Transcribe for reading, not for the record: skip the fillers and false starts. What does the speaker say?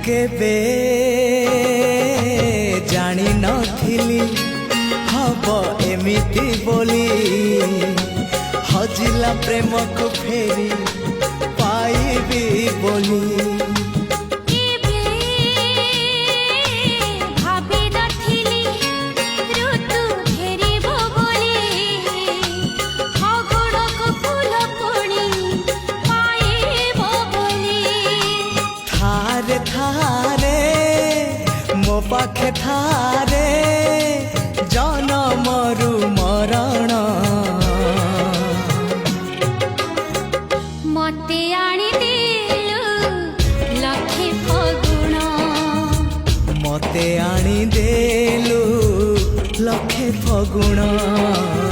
केबे जानी नथिली हब एमिति बोली हजिला प्रेम को फेरी पाइबी बोली मो पाखे थारे जनमरु मरण मते आनी देलु लखे फगुण मते आनी देलु लखे फगुण।